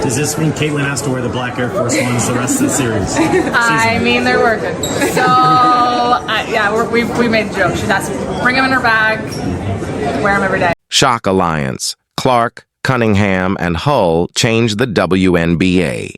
Does this mean Caitlin has to wear the black Air Force Ones the rest of the series? I mean, they're working. So, yeah, we made the joke. She has to bring them in her bag, wear them every day. Shock Alliance, Clark, Cunningham, and Hull changed the WNBA.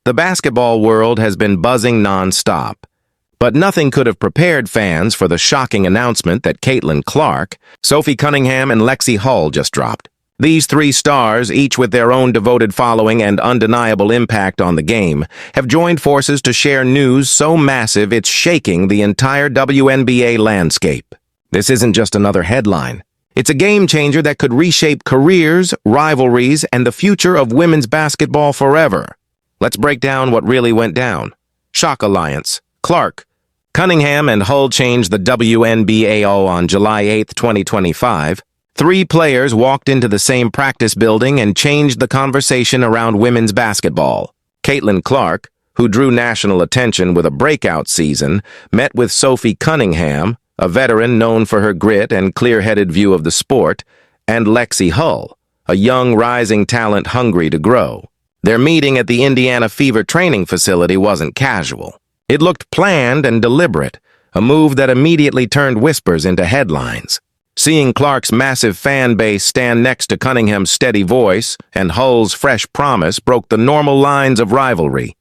The basketball world has been buzzing non-stop, but nothing could have prepared fans for the shocking announcement that Caitlin Clark, Sophie Cunningham, and Lexie Hull just dropped. These three stars, each with their own devoted following and undeniable impact on the game, have joined forces to share news so massive it's shaking the entire WNBA landscape. This isn't just another headline. It's a game changer that could reshape careers, rivalries, and the future of women's basketball forever. Let's break down what really went down. Shock Alliance, Clark, Cunningham, and Hull changed the WNBAO on July 8, 2025. Three players walked into the same practice building and changed the conversation around women's basketball. Caitlin Clark, who drew national attention with a breakout season, met with Sophie Cunningham, a veteran known for her grit and clear-headed view of the sport, and Lexie Hull, a young rising talent hungry to grow. Their meeting at the Indiana Fever training facility wasn't casual. It looked planned and deliberate, a move that immediately turned whispers into headlines. Seeing Clark's massive fan base stand next to Cunningham's steady voice and Hull's fresh promise broke the normal lines of rivalry.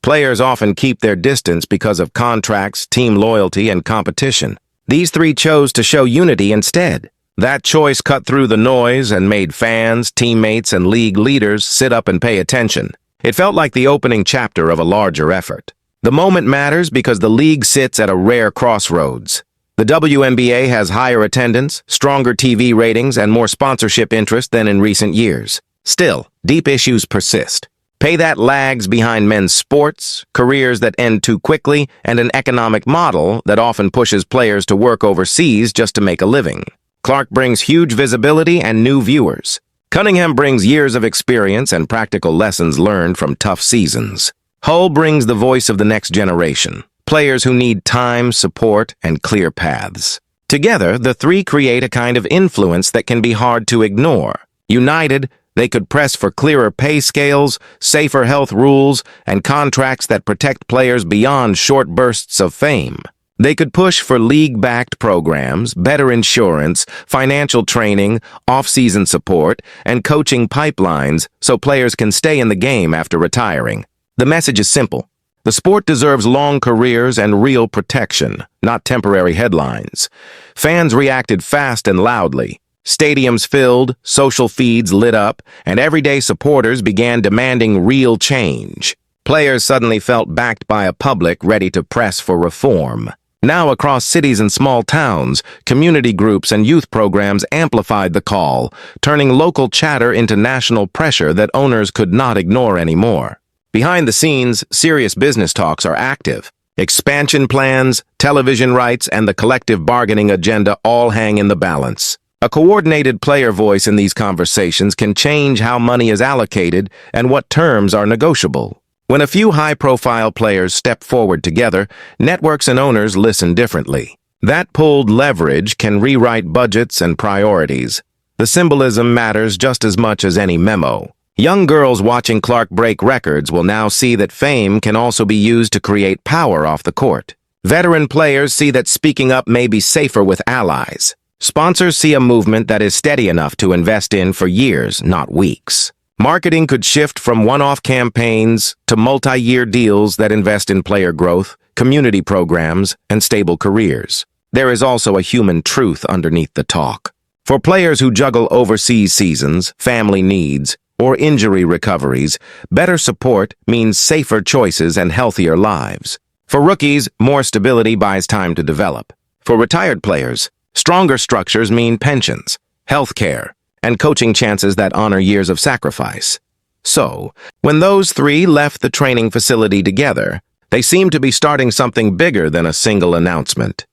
Players often keep their distance because of contracts, team loyalty, and competition. These three chose to show unity instead. That choice cut through the noise and made fans, teammates, and league leaders sit up and pay attention. It felt like the opening chapter of a larger effort. The moment matters because the league sits at a rare crossroads. The WNBA has higher attendance, stronger TV ratings, and more sponsorship interest than in recent years. Still, deep issues persist. Pay that lags behind men's sports, careers that end too quickly, and an economic model that often pushes players to work overseas just to make a living. Clark brings huge visibility and new viewers. Cunningham brings years of experience and practical lessons learned from tough seasons. Hull brings the voice of the next generation. Players who need time, support, and clear paths. Together, the three create a kind of influence that can be hard to ignore. United, they could press for clearer pay scales, safer health rules, and contracts that protect players beyond short bursts of fame. They could push for league-backed programs, better insurance, financial training, off-season support, and coaching pipelines so players can stay in the game after retiring. The message is simple. The sport deserves long careers and real protection, not temporary headlines. Fans reacted fast and loudly. Stadiums filled, social feeds lit up, and everyday supporters began demanding real change. Players suddenly felt backed by a public ready to press for reform. Now, across cities and small towns, community groups and youth programs amplified the call, turning local chatter into national pressure that owners could not ignore anymore. Behind the scenes, serious business talks are active. Expansion plans, television rights, and the collective bargaining agenda all hang in the balance. A coordinated player voice in these conversations can change how money is allocated and what terms are negotiable. When a few high-profile players step forward together, networks and owners listen differently. That pooled leverage can rewrite budgets and priorities. The symbolism matters just as much as any memo. Young girls watching Clark break records will now see that fame can also be used to create power off the court. Veteran players see that speaking up may be safer with allies. Sponsors see a movement that is steady enough to invest in for years, not weeks. Marketing could shift from one-off campaigns to multi-year deals that invest in player growth, community programs, and stable careers. There is also a human truth underneath the talk. For players who juggle overseas seasons, family needs, or injury recoveries, better support means safer choices and healthier lives. For rookies, more stability buys time to develop. For retired players, stronger structures mean pensions, health care, and coaching chances that honor years of sacrifice. So, when those three left the training facility together, they seemed to be starting something bigger than a single announcement.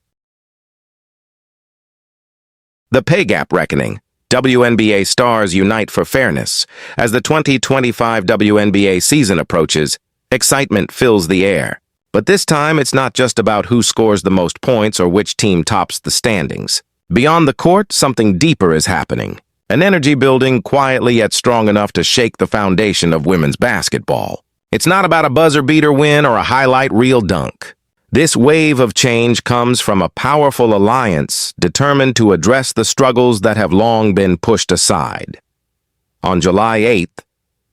The pay gap reckoning. WNBA stars unite for fairness. As the 2025 WNBA season approaches, excitement fills the air. But this time, it's not just about who scores the most points or which team tops the standings. Beyond the court, something deeper is happening. an energy building quietly yet strong enough to shake the foundation of women's basketball. It's not about a buzzer-beater win or a highlight reel dunk. This wave of change comes from a powerful alliance determined to address the struggles that have long been pushed aside. On July 8th,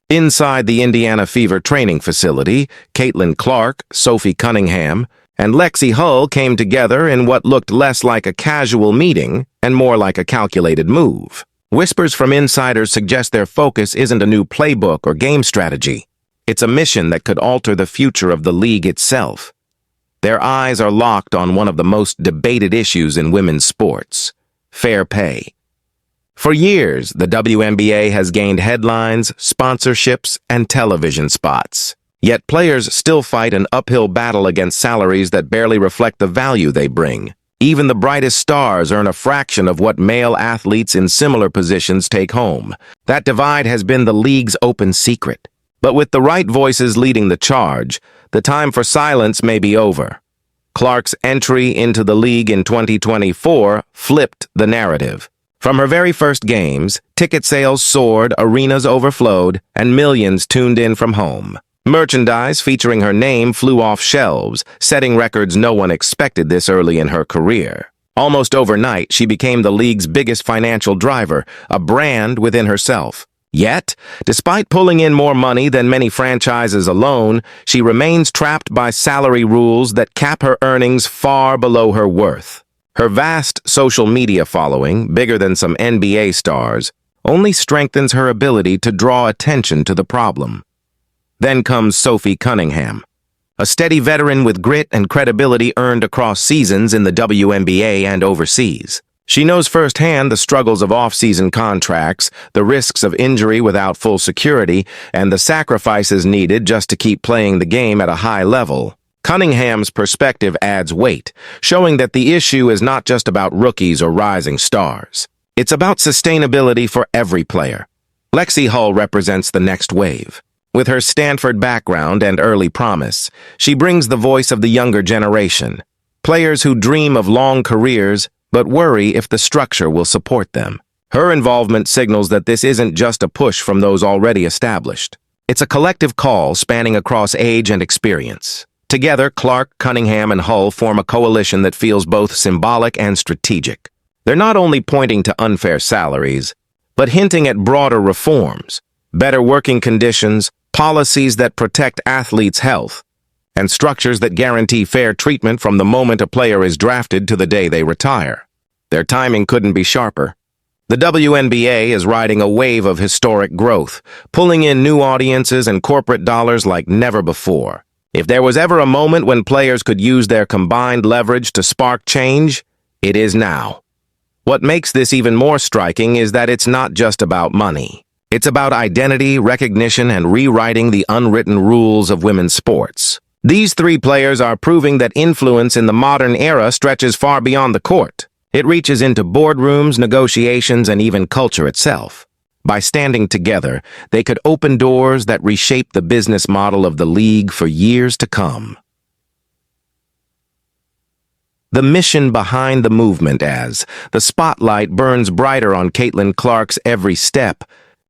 inside the Indiana Fever training facility, Caitlin Clark, Sophie Cunningham, and Lexie Hull came together in what looked less like a casual meeting and more like a calculated move. Whispers from insiders suggest their focus isn't a new playbook or game strategy. It's a mission that could alter the future of the league itself. Their eyes are locked on one of the most debated issues in women's sports: fair pay. For years, the WNBA has gained headlines, sponsorships, and television spots. Yet players still fight an uphill battle against salaries that barely reflect the value they bring. Even the brightest stars earn a fraction of what male athletes in similar positions take home. That divide has been the league's open secret. But with the right voices leading the charge, the time for silence may be over. Clark's entry into the league in 2024 flipped the narrative. From her very first games, ticket sales soared, arenas overflowed, and millions tuned in from home. Merchandise featuring her name flew off shelves, setting records no one expected this early in her career. Almost overnight, she became the league's biggest financial driver, a brand within herself. Yet, despite pulling in more money than many franchises alone, she remains trapped by salary rules that cap her earnings far below her worth. Her vast social media following, bigger than some NBA stars, only strengthens her ability to draw attention to the problem. Then comes Sophie Cunningham, a steady veteran with grit and credibility earned across seasons in the WNBA and overseas. She knows firsthand the struggles of off-season contracts, the risks of injury without full security, and the sacrifices needed just to keep playing the game at a high level. Cunningham's perspective adds weight, showing that the issue is not just about rookies or rising stars. It's about sustainability for every player. Lexie Hull represents the next wave. With her Stanford background and early promise, she brings the voice of the younger generation. Players who dream of long careers but worry if the structure will support them. Her involvement signals that this isn't just a push from those already established. It's a collective call spanning across age and experience. Together, Clark, Cunningham, and Hull form a coalition that feels both symbolic and strategic. They're not only pointing to unfair salaries, but hinting at broader reforms, better working conditions, policies that protect athletes' health, and structures that guarantee fair treatment from the moment a player is drafted to the day they retire. Their timing couldn't be sharper. The WNBA is riding a wave of historic growth, pulling in new audiences and corporate dollars like never before. If there was ever a moment when players could use their combined leverage to spark change, it is now. What makes this even more striking is that it's not just about money. It's about identity, recognition, and rewriting the unwritten rules of women's sports. These three players are proving that influence in the modern era stretches far beyond the court. It reaches into boardrooms, negotiations, and even culture itself. By standing together, they could open doors that reshape the business model of the league for years to come. The mission behind the movement, as the spotlight burns brighter on Caitlin Clark's every step,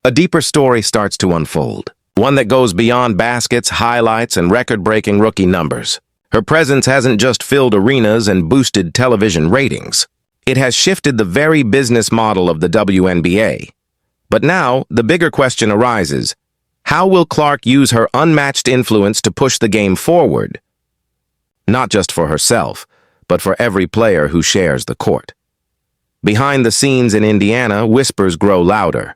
a deeper story starts to unfold. One that goes beyond baskets, highlights, and record-breaking rookie numbers. Her presence hasn't just filled arenas and boosted television ratings. It has shifted the very business model of the WNBA. But now, the bigger question arises: how will Clark use her unmatched influence to push the game forward? Not just for herself, but for every player who shares the court. Behind the scenes in Indiana, whispers grow louder.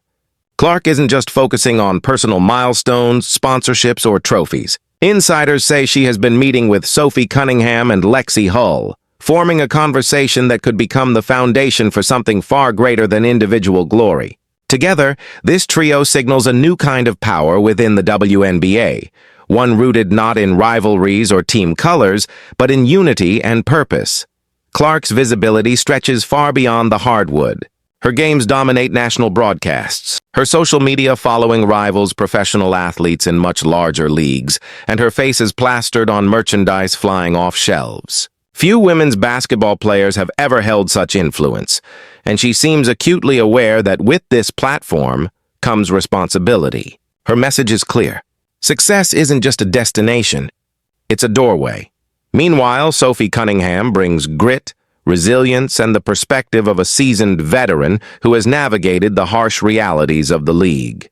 Clark isn't just focusing on personal milestones, sponsorships, or trophies. Insiders say she has been meeting with Sophie Cunningham and Lexie Hull, forming a conversation that could become the foundation for something far greater than individual glory. Together, this trio signals a new kind of power within the WNBA, one rooted not in rivalries or team colors, but in unity and purpose. Clark's visibility stretches far beyond the hardwood. Her games dominate national broadcasts. Her social media following rivals professional athletes in much larger leagues, and her face is plastered on merchandise flying off shelves. Few women's basketball players have ever held such influence, and she seems acutely aware that with this platform comes responsibility. Her message is clear. Success isn't just a destination, it's a doorway. Meanwhile, Sophie Cunningham brings grit, resilience, and the perspective of a seasoned veteran who has navigated the harsh realities of the league.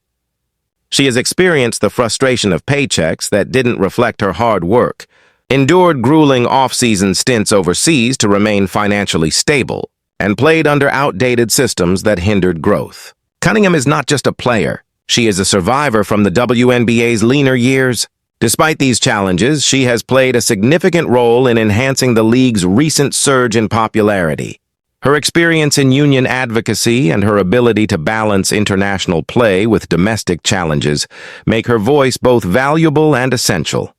She has experienced the frustration of paychecks that didn't reflect her hard work, endured grueling off-season stints overseas to remain financially stable, and played under outdated systems that hindered growth. Cunningham is not just a player. She is a survivor from the WNBA's leaner years. Despite these challenges, she has played a significant role in enhancing the league's recent surge in popularity. Her experience in union advocacy and her ability to balance international play with domestic challenges make her voice both valuable and essential.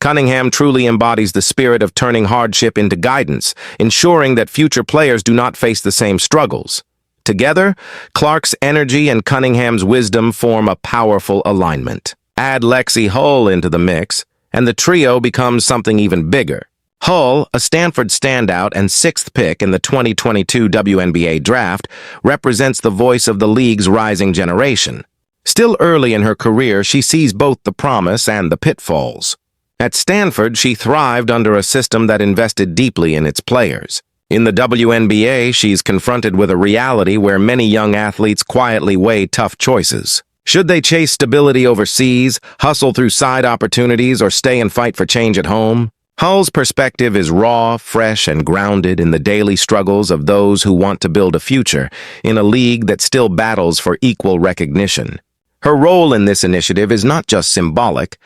Cunningham truly embodies the spirit of turning hardship into guidance, ensuring that future players do not face the same struggles. Together, Clark's energy and Cunningham's wisdom form a powerful alignment. Add Lexie Hull into the mix, and the trio becomes something even bigger. Hull, a Stanford standout and sixth pick in the 2022 WNBA draft, represents the voice of the league's rising generation. Still early in her career, she sees both the promise and the pitfalls. At Stanford, she thrived under a system that invested deeply in its players. In the WNBA, she's confronted with a reality where many young athletes quietly weigh tough choices. Should they chase stability overseas, hustle through side opportunities, or stay and fight for change at home? Hull's perspective is raw, fresh, and grounded in the daily struggles of those who want to build a future in a league that still battles for equal recognition. Her role in this initiative is not just symbolic,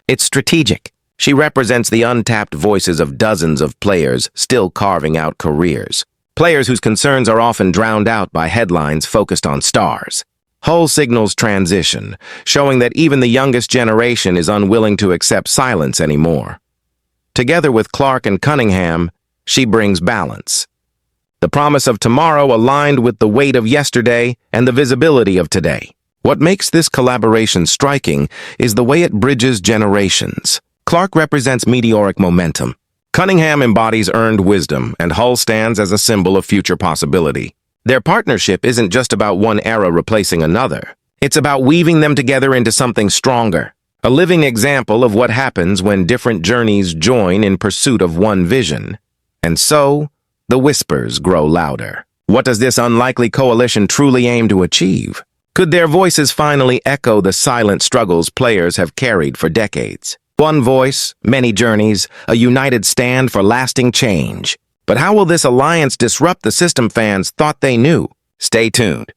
it's strategic. She represents the untapped voices of dozens of players still carving out careers. Players whose concerns are often drowned out by headlines focused on stars. Hull signals transition, showing that even the youngest generation is unwilling to accept silence anymore. Together with Clark and Cunningham, she brings balance. The promise of tomorrow aligned with the weight of yesterday and the visibility of today. What makes this collaboration striking is the way it bridges generations. Clark represents meteoric momentum. Cunningham embodies earned wisdom, and Hull stands as a symbol of future possibility. Their partnership isn't just about one era replacing another. It's about weaving them together into something stronger. A living example of what happens when different journeys join in pursuit of one vision. And so, the whispers grow louder. What does this unlikely coalition truly aim to achieve? Could their voices finally echo the silent struggles players have carried for decades? One voice, many journeys, a united stand for lasting change. But how will this alliance disrupt the system fans thought they knew? Stay tuned.